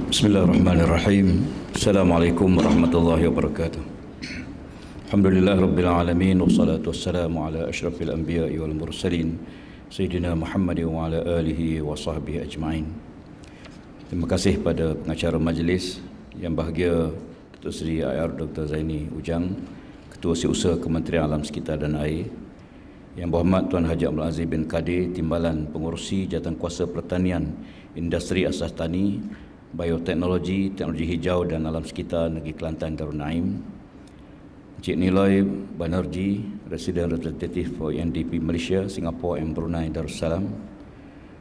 Bismillahirrahmanirrahim. Assalamualaikum warahmatullahi wabarakatuh. Alhamdulillah rabbil alamin, wassalatu wassalamu ala asyrafil anbiya'i wal mursalin Sayyidina Muhammad wa ala alihi wa sahbihi ajma'in. Terima kasih pada pengacara majlis yang bahagia, Ketua Seri IR Dr. Zaini Ujang, Ketua Setiausaha Kementerian Alam Sekitar dan Air, Yang Berhormat Tuan Haji Abdul Aziz bin Kadir, Timbalan Pengurusi Jawatankuasa Pertanian, Industri Asas Tani, Bioteknologi, Teknologi Hijau dan Alam Sekitar Negeri Kelantan Darul Naim, Encik Niloy Banerjee, Residen Representatif for UNDP Malaysia, Singapura dan Brunei Darussalam,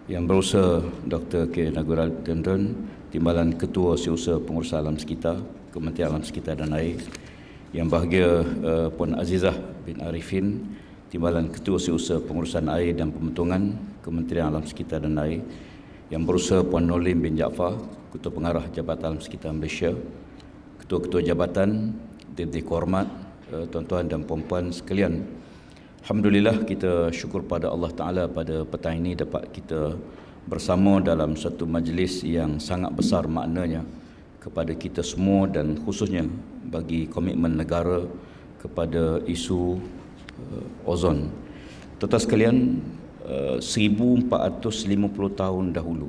Yang Berusaha Dr. K. Nagural Tendon, Timbalan Ketua Setiausaha Pengurusan Alam Sekitar, Kementerian Alam Sekitar dan Air, Yang bahagia Puan Azizah bin Arifin, Timbalan Ketua Setiausaha Pengurusan Air dan Pembentungan, Kementerian Alam Sekitar dan Air, Yang Berusaha Puan Nolim bin Jaafar, Ketua Pengarah Jabatan Alam Sekitar Malaysia, Ketua-Ketua Jabatan, Dewan Kehormat, tuan-tuan dan puan-puan sekalian. Alhamdulillah, kita syukur pada Allah Ta'ala pada petang ini dapat kita bersama dalam satu majlis yang sangat besar maknanya kepada kita semua dan khususnya bagi komitmen negara kepada isu ozon. Tuan-tuan sekalian, 1450 tahun dahulu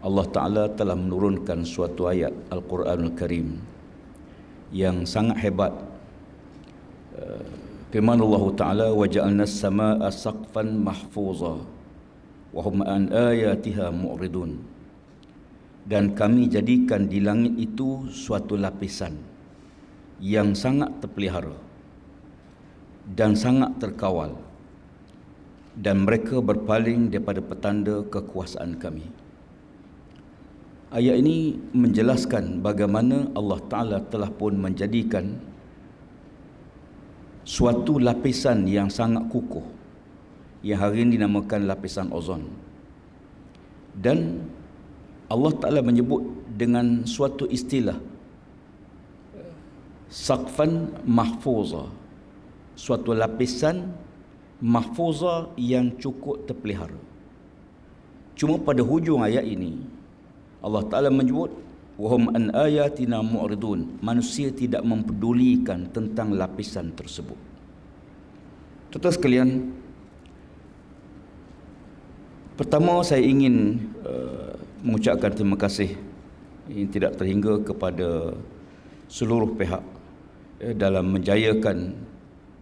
Allah Ta'ala telah menurunkan suatu ayat Al-Quranul Karim yang sangat hebat. Firman Allah Ta'ala, وَجَعَلْنَا السَّمَاءَ سَقْفًا مَحْفُوظًا وَهُمْ عَنْ آيَاتِهَا مُعْرِضُونَ. Dan kami jadikan di langit itu suatu lapisan yang sangat terpelihara dan sangat terkawal, dan mereka berpaling daripada petanda kekuasaan kami. Ayat ini menjelaskan bagaimana Allah Ta'ala telah pun menjadikan suatu lapisan yang sangat kukuh yang hari ini dinamakan lapisan ozon. Dan Allah Ta'ala menyebut dengan suatu istilah saqfan mahfuza, suatu lapisan mahfuza yang cukup terpelihara. Cuma pada hujung ayat ini Allah Ta'ala menyebut wahum an ayatina mu'ridun, manusia tidak mempedulikan tentang lapisan tersebut. Tuan-tuan sekalian, pertama saya ingin mengucapkan terima kasih yang tidak terhingga kepada seluruh pihak dalam menjayakan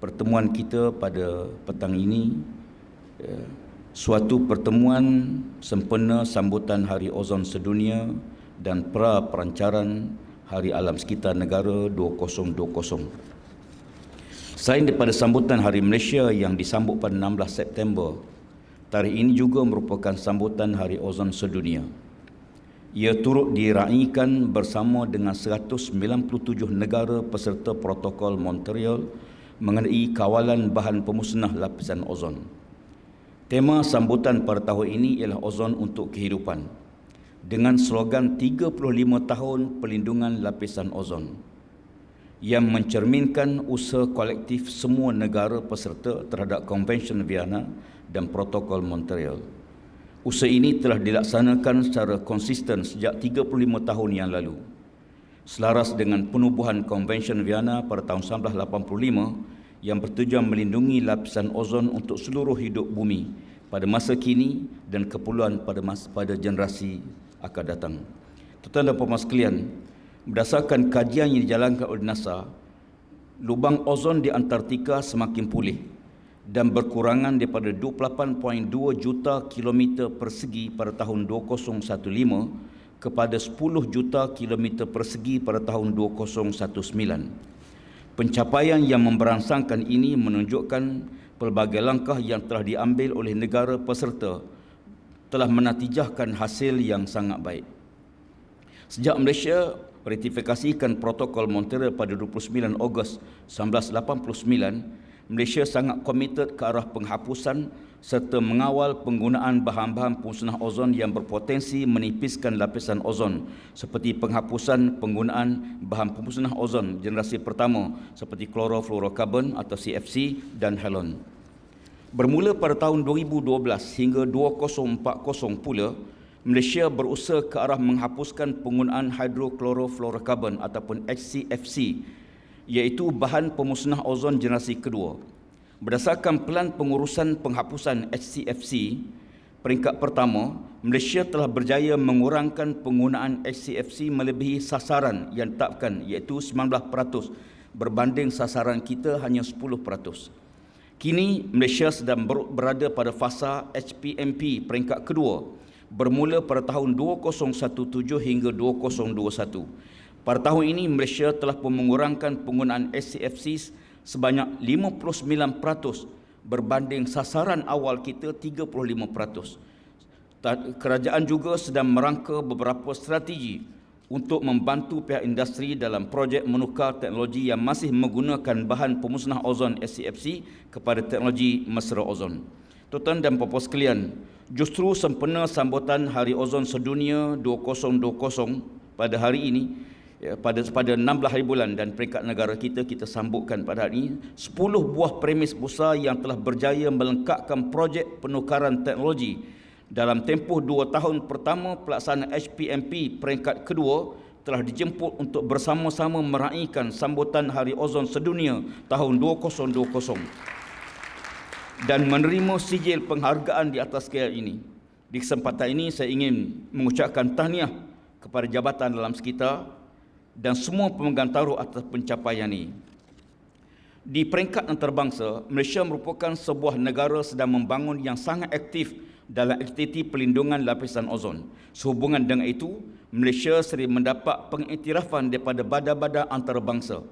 pertemuan kita pada petang ini, suatu pertemuan sempena sambutan Hari Ozon Sedunia dan perancaran Hari Alam Sekitar Negara 2020. Selain daripada sambutan Hari Malaysia yang disambut pada 16 September, tarikh ini juga merupakan sambutan Hari Ozon Sedunia. Ia turut diraikan bersama dengan 197 negara peserta Protokol Montreal mengenai kawalan bahan pemusnah lapisan ozon. Tema sambutan pada tahun ini ialah ozon untuk kehidupan, dengan slogan 35 tahun pelindungan lapisan ozon, yang mencerminkan usaha kolektif semua negara peserta terhadap Konvensyen Vienna dan Protokol Montreal. Usaha ini telah dilaksanakan secara konsisten sejak 35 tahun yang lalu, selaras dengan penubuhan Konvensyen Vienna pada tahun 1985 yang bertujuan melindungi lapisan ozon untuk seluruh hidup bumi pada masa kini dan keperluan pada generasi akan datang. Tuan-tuan dan puan-puan sekalian, berdasarkan kajian yang dijalankan oleh NASA, lubang ozon di Antartika semakin pulih dan berkurangan daripada 28.2 juta kilometer persegi pada tahun 2015 kepada 10 juta kilometer persegi pada tahun 2019. Pencapaian yang memberangsangkan ini menunjukkan pelbagai langkah yang telah diambil oleh negara peserta telah menatijahkan hasil yang sangat baik. Sejak Malaysia ratifikasikan Protokol Montreal pada 29 Ogos 1989, Malaysia sangat komited ke arah penghapusan serta mengawal penggunaan bahan-bahan pemusnah ozon yang berpotensi menipiskan lapisan ozon, seperti penghapusan penggunaan bahan pemusnah ozon generasi pertama seperti klorofluorokarbon atau CFC dan halon. Bermula pada tahun 2012 hingga 2040 pula, Malaysia berusaha ke arah menghapuskan penggunaan hidroklorofluorokarbon ataupun HCFC, iaitu bahan pemusnah ozon generasi kedua. Berdasarkan Pelan Pengurusan Penghapusan HCFC, peringkat pertama, Malaysia telah berjaya mengurangkan penggunaan HCFC melebihi sasaran yang ditetapkan, iaitu 19% berbanding sasaran kita hanya 10%. Kini Malaysia sedang berada pada fasa HPMP peringkat kedua bermula pada tahun 2017 hingga 2021. Pada tahun ini Malaysia telah pun mengurangkan penggunaan HCFC sebanyak 59% berbanding sasaran awal kita 35%. Kerajaan juga sedang merangka beberapa strategi untuk membantu pihak industri dalam projek menukar teknologi yang masih menggunakan bahan pemusnah ozon HCFC kepada teknologi mesra ozon. Tuan-tuan dan puan-puan sekalian, justru sempena sambutan Hari Ozon Sedunia 2020 pada hari ini, pada 16 hari bulan, dan peringkat negara kita sambutkan pada hari ini 10 buah premis besar yang telah berjaya melengkapkan projek penukaran teknologi dalam tempoh 2 tahun pertama pelaksanaan HPMP peringkat kedua telah dijemput untuk bersama-sama meraihkan sambutan Hari Ozon Sedunia tahun 2020 dan menerima sijil penghargaan di atas skala ini. Di kesempatan ini saya ingin mengucapkan tahniah kepada jabatan dalam sekitar dan semua pemegang taruh atas pencapaian ini. Di peringkat antarabangsa, Malaysia merupakan sebuah negara sedang membangun yang sangat aktif dalam aktiviti pelindungan lapisan ozon. Sehubungan dengan itu, Malaysia sering mendapat pengiktirafan daripada badan-badan antarabangsa.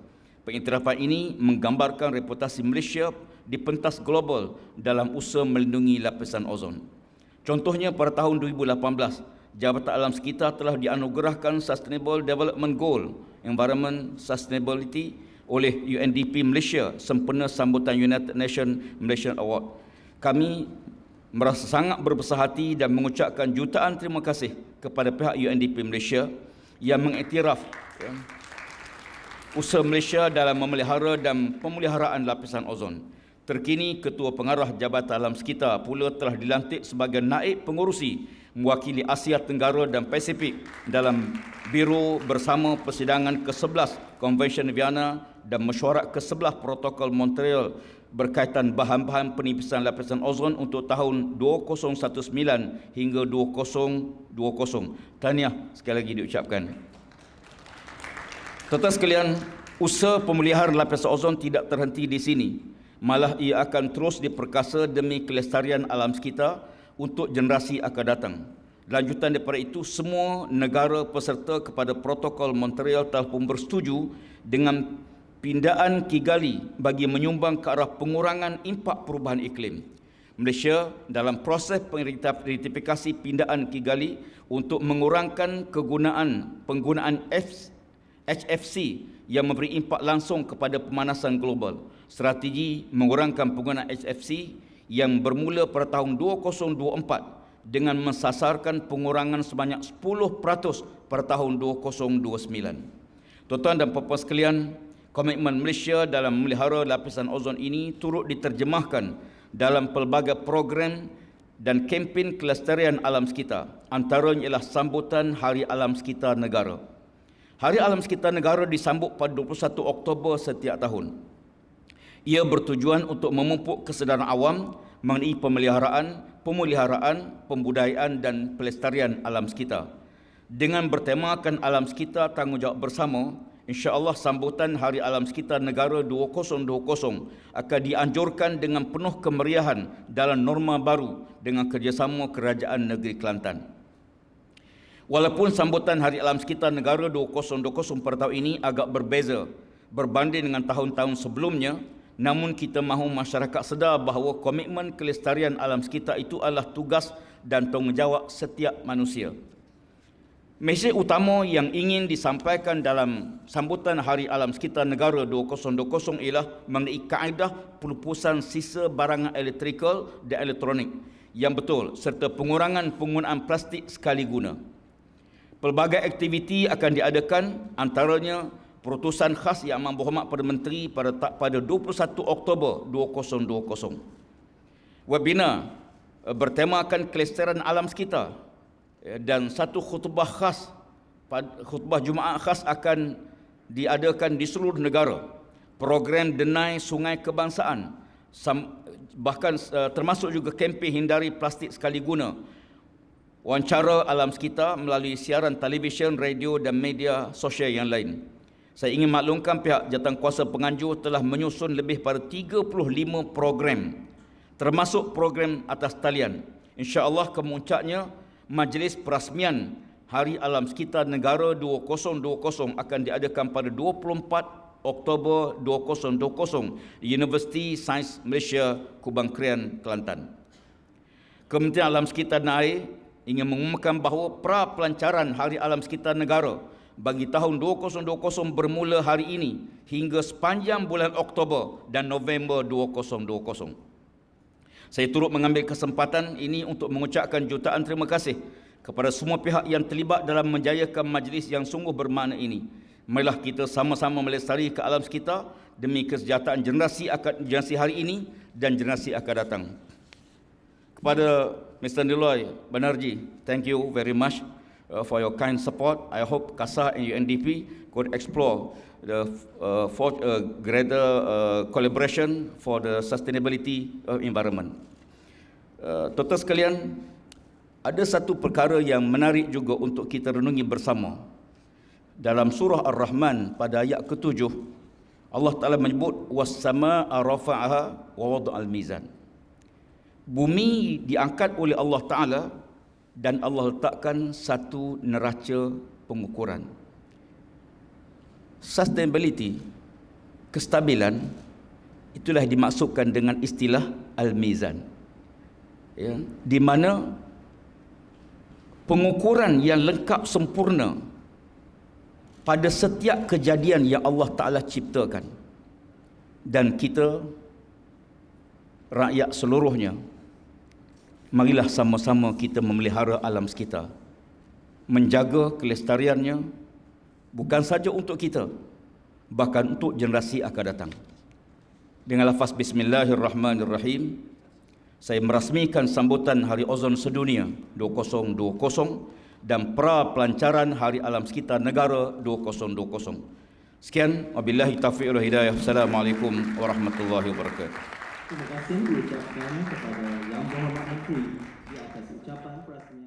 Pengiktirafan ini menggambarkan reputasi Malaysia di pentas global dalam usaha melindungi lapisan ozon. Contohnya pada tahun 2018, Jabatan Alam Sekitar telah dianugerahkan Sustainable Development Goal Environment Sustainability oleh UNDP Malaysia sempena sambutan United Nations Malaysian Award. Kami merasa sangat berbesar hati dan mengucapkan jutaan terima kasih kepada pihak UNDP Malaysia yang mengiktiraf usaha Malaysia dalam memelihara dan pemeliharaan lapisan ozon. Terkini, Ketua Pengarah Jabatan Alam Sekitar pula telah dilantik sebagai Naib Pengurusi mewakili Asia Tenggara dan Pasifik dalam Biro Bersama Persidangan ke-11 Konvensyen Vienna dan Mesyuarat ke-11 Protokol Montreal berkaitan bahan-bahan penipisan lapisan ozon untuk tahun 2019 hingga 2020. Tahniah sekali lagi diucapkan. Tuan-tuan sekalian, usaha pemeliharaan lapisan ozon tidak terhenti di sini. Malah ia akan terus diperkasa demi kelestarian alam sekitar untuk generasi akan datang. Lanjutan daripada itu, semua negara peserta kepada Protokol Montreal telah pun bersetuju dengan pindaan Kigali bagi menyumbang ke arah pengurangan impak perubahan iklim. Malaysia dalam proses ratifikasi pindaan Kigali untuk mengurangkan penggunaan HFC yang memberi impak langsung kepada pemanasan global. Strategi mengurangkan penggunaan HFC yang bermula pada tahun 2024 dengan mensasarkan pengurangan sebanyak 10% pada tahun 2029. Tuan-tuan dan puan-puan sekalian, komitmen Malaysia dalam memelihara lapisan ozon ini turut diterjemahkan dalam pelbagai program dan kempen kelestarian alam sekitar. Antaranya ialah sambutan Hari Alam Sekitar Negara. Hari Alam Sekitar Negara disambut pada 21 Oktober setiap tahun. Ia bertujuan untuk memupuk kesedaran awam mengenai pemeliharaan, pembudayaan dan pelestarian alam sekitar. Dengan bertemakan alam sekitar tanggungjawab bersama, insya-Allah sambutan Hari Alam Sekitar Negara 2020 akan dianjurkan dengan penuh kemeriahan dalam norma baru dengan kerjasama Kerajaan Negeri Kelantan. Walaupun sambutan Hari Alam Sekitar Negara 2020 pada tahun ini agak berbeza berbanding dengan tahun-tahun sebelumnya, namun kita mahu masyarakat sedar bahawa komitmen kelestarian alam sekitar itu adalah tugas dan tanggungjawab setiap manusia. Mesej utama yang ingin disampaikan dalam sambutan Hari Alam Sekitar Negara 2020 ialah mengenai kaedah pelupusan sisa barangan elektrikal dan elektronik yang betul serta pengurangan penggunaan plastik sekali guna. Pelbagai aktiviti akan diadakan, antaranya perutusan khas Yang Amat Berhormat Perdana Menteri pada 21 Oktober 2020. webinar bertemakan kelestarian alam sekitar, dan satu khutbah khas, khutbah Jumaat khas akan diadakan di seluruh negara. Program Denai Sungai Kebangsaan, bahkan termasuk juga kempen hindari plastik sekali guna, wawancara alam sekitar melalui siaran televisyen, radio dan media sosial yang lain. Saya ingin maklumkan pihak jawatankuasa penganjur telah menyusun lebih pada 35 program, termasuk program atas talian. InsyaAllah kemuncaknya Majlis Perasmian Hari Alam Sekitar Negara 2020 akan diadakan pada 24 Oktober 2020 di Universiti Sains Malaysia, Kubang Krian, Kelantan. Kementerian Alam Sekitar dan Air ingin mengumumkan bahawa pra-pelancaran Hari Alam Sekitar Negara bagi tahun 2020 bermula hari ini hingga sepanjang bulan Oktober dan November 2020. Saya turut mengambil kesempatan ini untuk mengucapkan jutaan terima kasih kepada semua pihak yang terlibat dalam menjayakan majlis yang sungguh bermakna ini. Marilah kita sama-sama melestarikan alam sekitar demi kesejahteraan generasi hari ini dan generasi akan datang. Kepada Mr. Niloy Banerjee, thank you very much for your kind support. I hope CASA and UNDP could explore the greater collaboration for the sustainability of environment. Tuan-tuan sekalian, ada satu perkara yang menarik juga untuk kita renungi bersama. Dalam surah Ar-Rahman pada ayat ke-7, Allah Ta'ala menyebut was-samaa'a rafa'aha wa wada'al mizan. Bumi diangkat oleh Allah Ta'ala dan Allah letakkan satu neraca pengukuran. Sustainability, kestabilan, itulah dimaksudkan dengan istilah al-mizan, ya, di mana pengukuran yang lengkap sempurna pada setiap kejadian yang Allah Ta'ala ciptakan, dan kita rakyat seluruhnya, marilah sama-sama kita memelihara alam sekitar, menjaga kelestariannya, bukan saja untuk kita, bahkan untuk generasi akan datang. Dengan lafaz Bismillahirrahmanirrahim, saya merasmikan sambutan Hari Ozon Sedunia 2020 dan pra-pelancaran Hari Alam Sekitar Negara 2020. Sekian, wabillahi taufiq wal hidayah. Assalamualaikum warahmatullahi wabarakatuh. Terima kasih diucapkan kepada Yang Berhormat Menteri di atas ucapan perasmian.